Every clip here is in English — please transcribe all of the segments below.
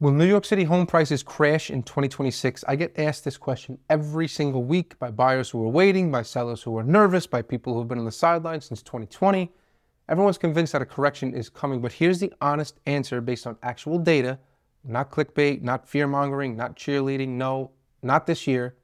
Will New York City home prices crash in 2026? I get asked this question every single week by buyers who are waiting, by sellers who are nervous, by people who have been on the sidelines since 2020. Everyone's convinced that a correction is coming, but here's the honest answer based on actual data, not clickbait, not fear-mongering, not cheerleading, no, not this year.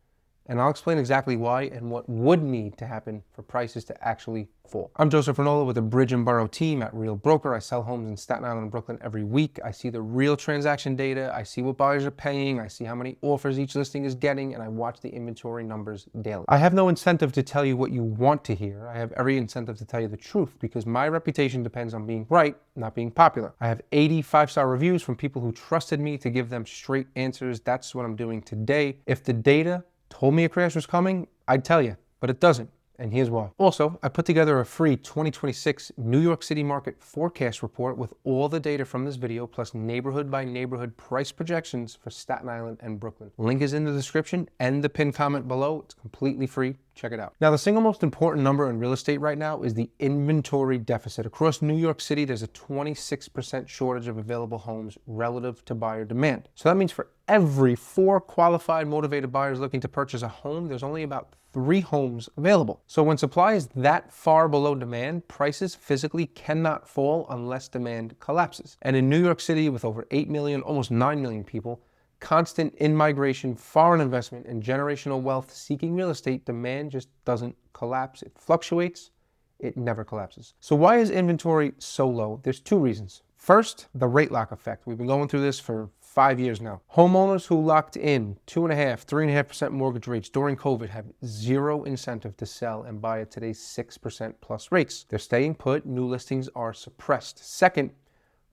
And I'll explain exactly why and what would need to happen for prices to actually fall. I'm Joseph Ranola with the Bridge and Boro Team at Real Broker. I sell homes in Staten Island and Brooklyn every week. I see the real transaction data. I see what buyers are paying. I see how many offers each listing is getting, and I watch the inventory numbers daily. I have no incentive to tell you what you want to hear. I have every incentive to tell you the truth because my reputation depends on being right, not being popular. I have 80 five-star reviews from people who trusted me to give them straight answers. That's what I'm doing today. If the data told me a crash was coming, I'd tell you, but it doesn't, and here's why. Also, I put together a free 2026 New York City market forecast report with all the data from this video, plus neighborhood by neighborhood price projections for Staten Island and Brooklyn. Link is in the description and the pinned comment below. It's completely free. Check it out. Now, the single most important number in real estate right now is the inventory deficit. Across New York City, there's a 26% shortage of available homes relative to buyer demand. So that means for every 4 qualified, motivated buyers looking to purchase a home, there's only about 3 homes available. So when supply is that far below demand, prices physically cannot fall unless demand collapses. And in New York City, with over 8 million, almost 9 million people, constant in-migration, foreign investment, and generational wealth seeking real estate, demand just doesn't collapse. It fluctuates. It never collapses. So why is inventory so low? There's 2 reasons. First, the rate lock effect. We've been going through this for 5 years now. Homeowners who locked in 2.5%, 3.5% mortgage rates during COVID have zero incentive to sell and buy at today's 6% plus rates. They're staying put. New listings are suppressed. Second,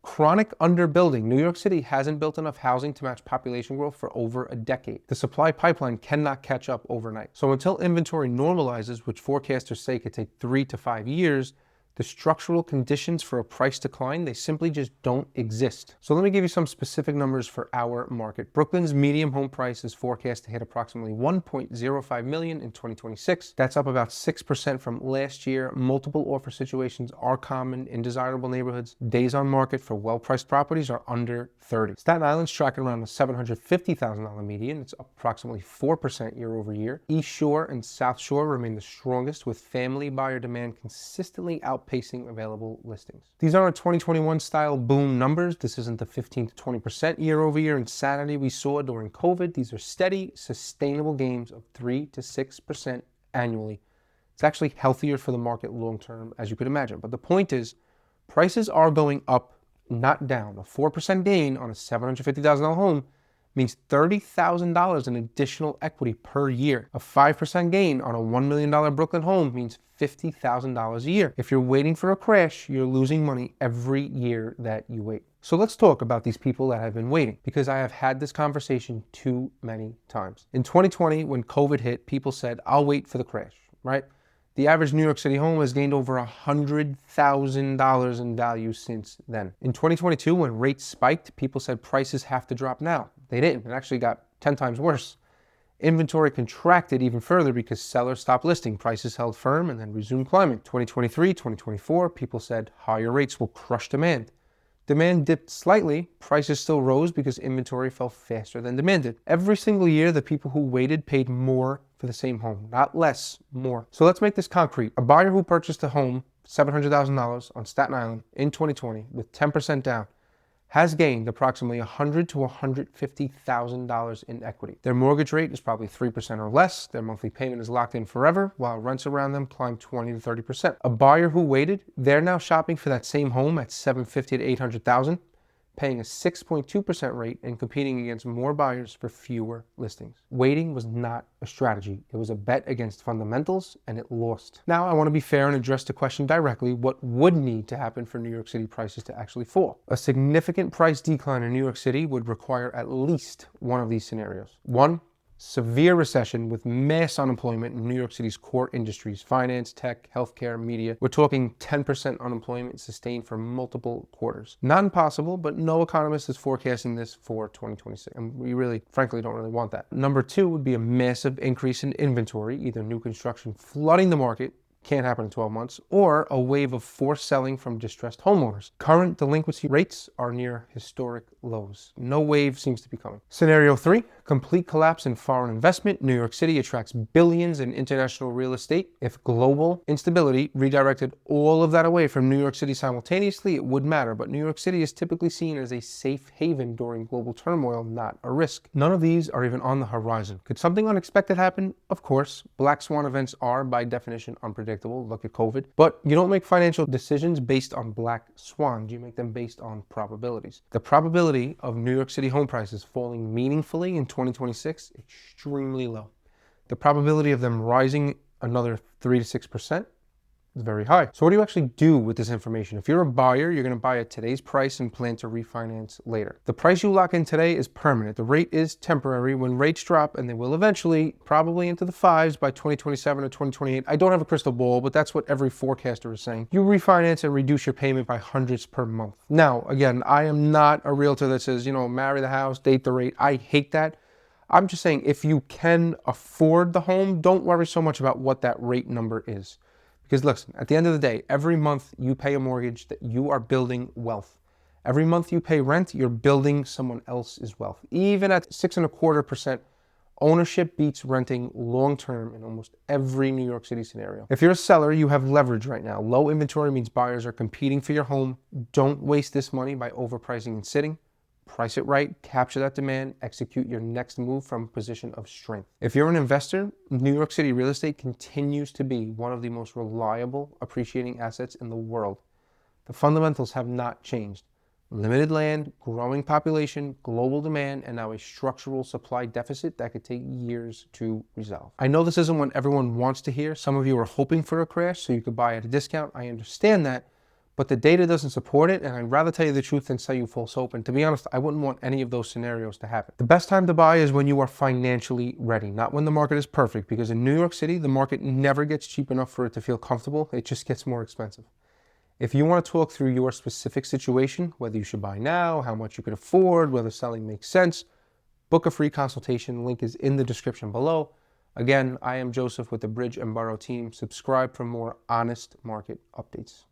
chronic underbuilding. New York City hasn't built enough housing to match population growth for over a decade. The supply pipeline cannot catch up overnight. So until inventory normalizes, which forecasters say could take 3 to 5 years, the structural conditions for a price decline, they simply just don't exist. So let me give you some specific numbers for our market. Brooklyn's median home price is forecast to hit approximately $1.05 million in 2026. That's up about 6% from last year. Multiple offer situations are common in desirable neighborhoods. Days on market for well-priced properties are under 30. Staten Island's tracking around the $750,000 median. It's up approximately 4% year over year. East Shore and South Shore remain the strongest, with family buyer demand consistently outpacing available listings. These aren't 2021 style boom numbers. This isn't the 15 to 20% year over year insanity we saw during COVID. These are steady, sustainable gains of 3 to 6% annually. It's actually healthier for the market long term, as you could imagine. But the point is, prices are going up, not down. A 4% gain on a $750,000 home means $30,000 in additional equity per year. A 5% gain on a $1 million Brooklyn home means $50,000 a year. If you're waiting for a crash, you're losing money every year that you wait. So let's talk about these people that have been waiting, because I have had this conversation too many times. In 2020, when COVID hit, people said, I'll wait for the crash, right? The average New York City home has gained over $100,000 in value since then. In 2022, when rates spiked, people said prices have to drop now. They didn't. It actually got 10 times worse. Inventory contracted even further because sellers stopped listing. Prices held firm and then resumed climbing. 2023, 2024, people said higher rates will crush demand. Demand dipped slightly, prices still rose because inventory fell faster than demand did. Every single year, the people who waited paid more for the same home, not less, more. So let's make this concrete. A buyer who purchased a home, $700,000 on Staten Island in 2020 with 10% down, has gained approximately $100,000 to $150,000 in equity. Their mortgage rate is probably 3% or less. Their monthly payment is locked in forever, while rents around them climb 20 to 30%. A buyer who waited, they're now shopping for that same home at $750,000 to $800,000, paying a 6.2% rate and competing against more buyers for fewer listings. Waiting was not a strategy. It was a bet against fundamentals, and it lost. Now, I want to be fair and address the question directly. What would need to happen for New York City prices to actually fall? A significant price decline in New York City would require at least one of these scenarios. 1, severe recession with mass unemployment in New York City's core industries, finance, tech, healthcare, media. We're talking 10% unemployment sustained for multiple quarters. Not impossible, but no economist is forecasting this for 2026. And we really, frankly, don't really want that. Number 2 would be a massive increase in inventory, either new construction flooding the market, can't happen in 12 months, or a wave of forced selling from distressed homeowners. Current delinquency rates are near historic lows. No wave seems to be coming. Scenario 3, complete collapse in foreign investment. New York City attracts billions in international real estate. If global instability redirected all of that away from New York City simultaneously, it would matter, but New York City is typically seen as a safe haven during global turmoil, not a risk. None of these are even on the horizon. Could something unexpected happen? Of course. Black swan events are, by definition, unpredictable. Look at COVID. But you don't make financial decisions based on black swans. You make them based on probabilities. The probability of New York City home prices falling meaningfully in 2026, extremely low. The probability of them rising another 3 to 6%, is very high. So what do you actually do with this information? If you're a buyer, you're going to buy at today's price and plan to refinance later. The price you lock in today is permanent. The rate is temporary. When rates drop, and they will eventually, probably into the 5s by 2027 or 2028. I don't have a crystal ball, but that's what every forecaster is saying. You refinance and reduce your payment by hundreds per month. Now, again, I am not a realtor that says, marry the house, date the rate. I hate that. I'm just saying, if you can afford the home, don't worry so much about what that rate number is. Because listen, at the end of the day, every month you pay a mortgage, that you are building wealth. Every month you pay rent, you're building someone else's wealth. Even at 6.25%, ownership beats renting long-term in almost every New York City scenario. If you're a seller, you have leverage right now. Low inventory means buyers are competing for your home. Don't waste this money by overpricing and sitting. Price it right, capture that demand, execute your next move from a position of strength. If you're an investor, New York City real estate continues to be one of the most reliable appreciating assets in the world. The fundamentals have not changed. Limited land, growing population, global demand, and now a structural supply deficit that could take years to resolve. I know this isn't what everyone wants to hear. Some of you are hoping for a crash so you could buy at a discount. I understand that. But the data doesn't support it, and I'd rather tell you the truth than sell you false hope. And to be honest, I wouldn't want any of those scenarios to happen. The best time to buy is when you are financially ready, not when the market is perfect, because in New York City, the market never gets cheap enough for it to feel comfortable. It just gets more expensive. If you want to talk through your specific situation, whether you should buy now, how much you could afford, whether selling makes sense, book a free consultation. Link is in the description below. Again, I am Joseph with the Bridge and Boro Team. Subscribe for more honest market updates.